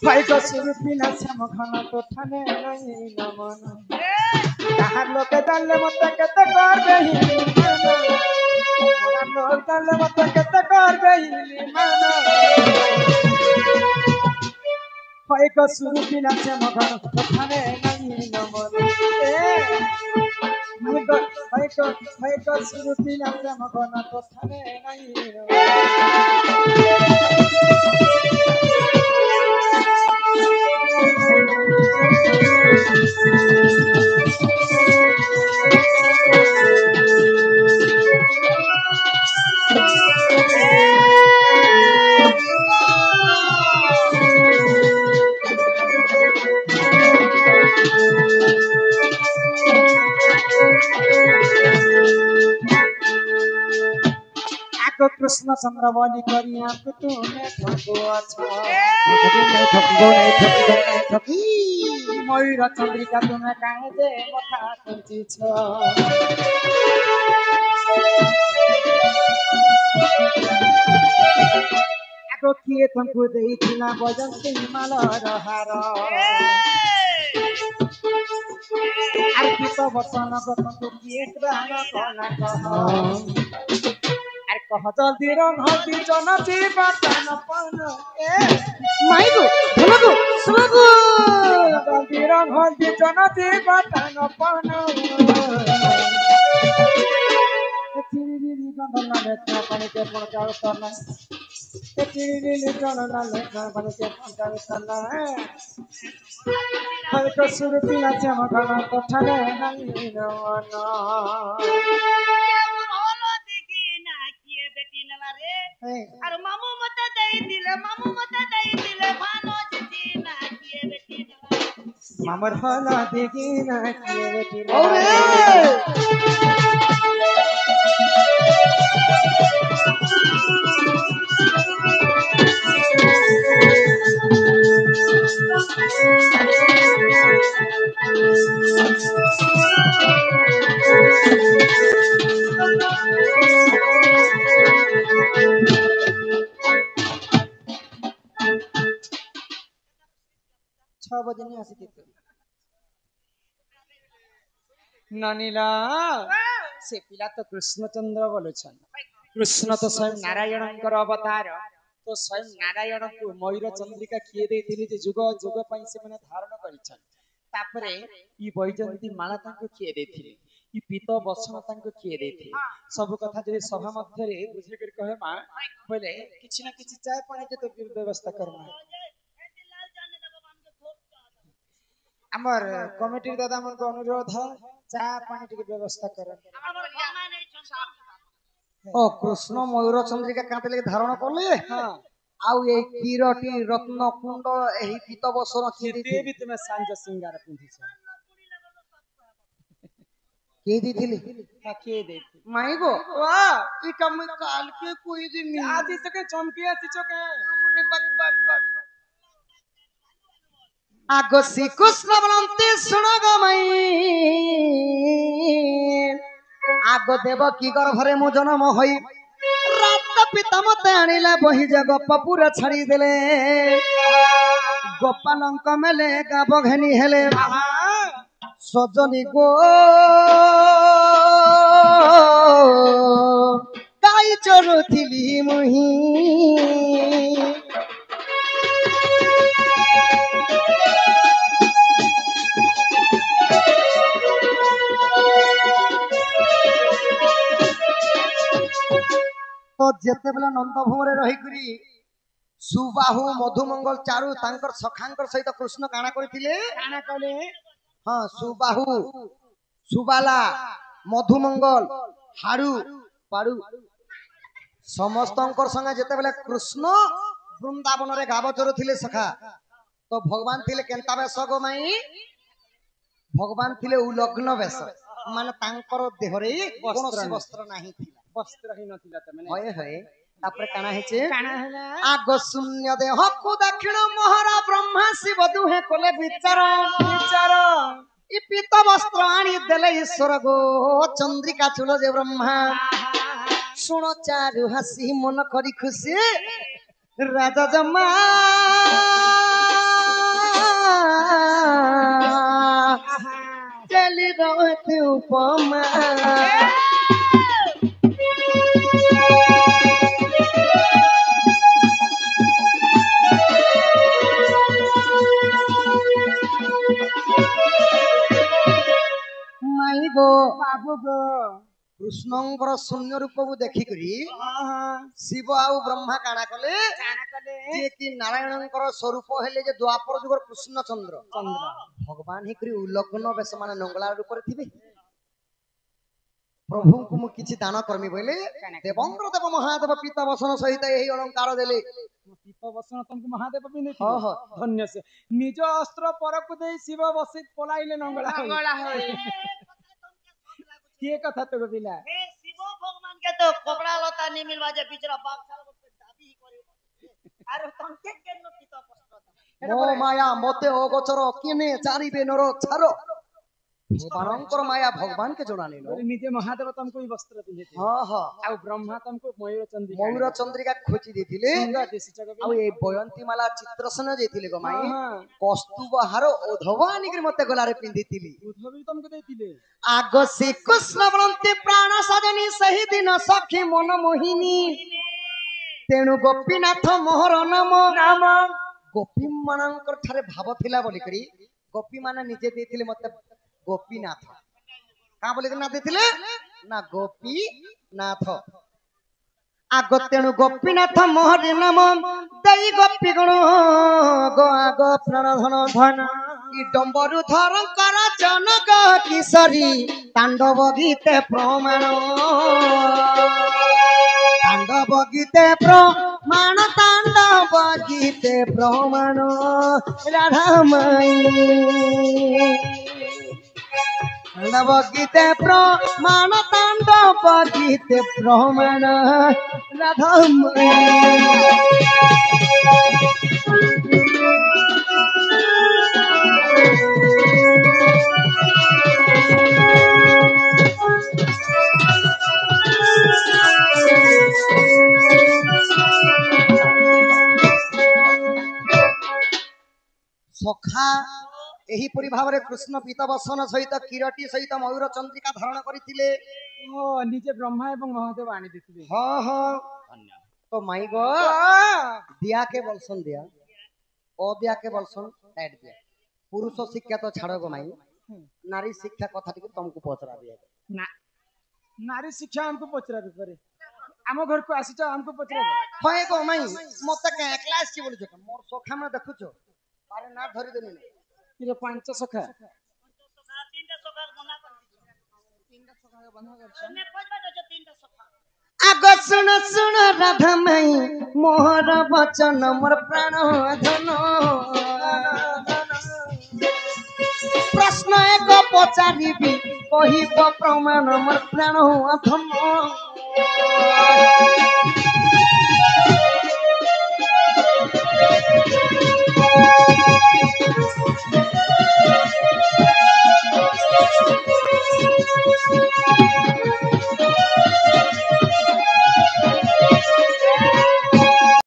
भाई को सुरुपी ना सम घन तो ठाने नहीं नमन कहाँ लोग डाले मत कते कर बेही कहाँ लोग डाले मत कते कर बेही मानो भाई को सुरुपी ना सम घन तो ठाने नहीं नमन भाई को सुरुपी ना सम घन तो ठाने नहीं कृष्ण चंद्र बलि करी आपको तुम्हें ठगो अच्छा मयूर चंद्रिका तुम्हें कहे दे मथा कुंची छो आगो किए तुमको देइथिना बजंती हिमाल रहार अर्पित वचन तुमको किए प्राण कला कह कह जल्दी रंग हल्दी जनती बटन पन ए माइगो धुलगो सुगो जल्दी रंग हल्दी जनती बटन पन चिरिरी गंधना लेखा पानी के पणका उतरना चिरिरी गंधना लेखा पानी के पणका उतरना हर को सुरती ना चमकना तो ठने नहीं नवना और मामू मत दे दिले भानो जिती ना किए बेटी मामर हला देगी ना किए बेटी नानीला से पिला तो कृष्णचंद्र बोलुछन कृष्ण तो स्वयं नारायण अवतार तो स्वयं नारायण को मयूर चंद्रिका किए देथिले जे जुग जुग पई से माने धारण करिछन तापरे ई बैजंती माला तांको किए देथिले ई पीत बसन तांको किए देथिले सब कथा जे सभा मध्य रे बुझे कर कहे मा बोले किछि ना किछि चाय पानी के तो व्यवस्था करना हमर कमिटी दादा मन को अनुरोध है चा पानी के व्यवस्था करन ओ कृष्ण मयूर चंद्रिका कांते ले धारण करले हां आउ ए कीरटी रत्न कुंड एही पीत बसन की देवी तुमे सांज सिंगार पिंधी छ के दिथिली हा के देती माई गो वाह ई कम काल के कोई दिन आदि सके चमकी आसी चके हमने बक बक बक आगो श्री कृष्ण बोलते सुनो गो मई आगो देव की गर्भरे मु जन्म होई रात पिता मते आनिले बही जे गप पूरा छाड़ी देले गोपालंक मेले गाब घेनी हेले सजनी गो गाई चरुथिली मुही तो जेते बेला नंदभूमरे रही करी सुबाहु मधुमंगल चारु तांकर सखांकर सहित कृष्ण काना करथिले काना कले हां सुबाहु सुबाला मधुमंगल हाडू पाडू समस्तंकर संगे जेते बेला कृष्ण वृंदावन रे गाव चरुथिले सखा तो भगवान थिले केंता बेस गो माई भगवान थिले उलग्न बेस माने तांकर देहरे कोनोसी वस्त्र नाही थिला वस्त्र ही नथिला त माने होय होय तापर काना हेचे आगो शून्य देह को दक्षिण मोहरा ब्रह्मा शिव दुहे कोले विचार विचार इ पीत वस्त्र आनी देले ईश्वर गो चंद्रिका चुलो जे ब्रह्मा सुनो चारु हसी मन करी खुशी राजा जमा ଉପମା ମାଇ ଗୋ बाबू गो କୃଷ୍ଣଙ୍କର ଶୂନ୍ୟ ରୂପକୁ ଦେଖିକରି ଶିବ ଆଉ ବ୍ରହ୍ମା କାଣା କଲେ ଯିଏ କି ନାରାୟଣଙ୍କର ସ୍ୱରୂପ ହେଲେ ଯେ ଦ୍ୱାପର ଯୁଗର କୃଷ୍ଣ ଚନ୍ଦ୍ର ଭଗବାନ ହେଇକରି ଉଲଗ୍ନ ବେଶ ମାନେ ନଙ୍ଗଳା ରୂପରେ ଥିବେ ପ୍ରଭୁଙ୍କୁ ମୁଁ କିଛି ଦାନ କରମି ବୋଇଲେ ଦେବଙ୍କର ଦେବ ମହାଦେବ ପିତା ବସନ ସହିତ ଏହି ଅଳଙ୍କାର ଦେଲେ पीत बसन तुमको महादेव पिंधे ହଁ ହଁ धन्य से निज अस्त्र परकु दे शिव बसी पलाइले नंगला के कथा तो बिला हे शिव भगवान के तो कपड़ा लता नहीं मिलवा जे बिचरा बाग साल को दाबी ही करे अरे तंके के नो पिता कष्ट ମୋ ମାୟା ମତେ ଅଗୋଚର କିନେ ଚାରିବେ ନର ଛାର ଭଗବାନଙ୍କର ମାୟା ଭଗବାନକେ ଜଣା ନେଲ निजे महादेव तुमको ही वस्त्र पिंधे ହଁ ହଁ आ ब्रह्मा तुमको मयूर चंद्र ମୟୂର ଚନ୍ଦ୍ରିକା ଖୋଜି ଦେଇଥିଲେ सुंदर दिसी जगह ଆଉ ଏଇ ବୟନ୍ତୀମାଲା ଚିତ୍ରସେନ ଯାଇଥିଲେ ଗୋ ମାଇ କସ୍ତୁବହାର ଓଧବ ଆଣିକିରି ମତେ ଗଲାରେ ପିନ୍ଧିଥିଲି उद्धवी तुमको देतिले ଆଗ ଶ୍ରୀକୃଷ୍ଣ ବ୍ରନ୍ତି ପ୍ରାଣ ସାଜନି ସେହି ଦିନ ସଖୀ ମନ ମୋହିନୀ ତେଣୁ ଗୋପୀନାଥ ମୋହର ନାମ ଗୋପୀ ମାନଙ୍କର ଠାରେ ଭାବ ଥିଲା ବୋଲିକରି ଗୋପୀ ମାନେ ନିଜେ ଦେଇଥିଲେ ମତେ ଗୋପୀନାଥ କାଁ ବୋଲିକରି ନା ଦେଇଥିଲେ ନା ଗୋପୀନାଥ ଆଗ ତେଣୁ ଗୋପୀନାଥ ମୋହର ନାମ ଦେଇ ଗୋପୀ ଗଣ ଗो ଆଗ ପ୍ରାଣ ଧନ ଧନ ଇ ଡମ୍ବରୁ ଧରଙ୍କର ଜନକ କିଶୋରୀ ତାଣ୍ଡବ ଗୀତେ ପ୍ରମାଣ ତାଣ୍ଡବ ଗୀତେ ପ୍ରମାଣ ତାଣ୍ଡବ ଗୀତେ ପ୍ରମାଣ ରାଧାମାଇ ତାଣ୍ଡବ ଗୀତେ ପ୍ରମାଣ ତାଣ୍ଡବ ଗୀତେ ପ୍ରମାଣ ରାଧାମାଇ ସଖା ଏହିପରି ଭାବରେ କୃଷ୍ଣ ପୀତବସନ ସହିତ କିରଟି ସହିତ ମୟୂର ଚନ୍ଦ୍ରିକା ଧାରଣ କରିଥିଲେ ओ निजे ब्रह्मा एवं महादेव आनी देतिले ହଁ ହଁ ତ ମାଇ ଗो ଦିଆ କେ ବଲସନ ଦିଆ ଅଦିଆ କେ ବଲସନ ଟାଇଟ ଦିଆ ପୁରୁଷ ଶିକ୍ଷା ତ ଛାଡ଼ ଗো ମାଇ ନାରୀ ଶିକ୍ଷା କଥା ଟିକେ ତମକୁ ପଚରା ଦିଆ ना नारी शिक्षा हमको पचरा करे ଆମ ଘରକୁ ଆସିଛ ଆମକୁ ପଚରା ହଁ ଗो ମାଇ ମତେ କେ କ୍ଲାସ ची बोलୁଛ मोर ସଖା मा ଦେଖୁଛ ଆରେ ନା ଧରି ଦେନି ये पांच सखा तीनटा सखा मना कर तीनटा सखा के बंधा कर तुमने खोजबा जो तीनटा सखा आग सुन सुन राधा माई मोहर वचन मोर प्राण धन प्रश्न एक पचारिबी कहिब प्रमाण मोर प्राण धन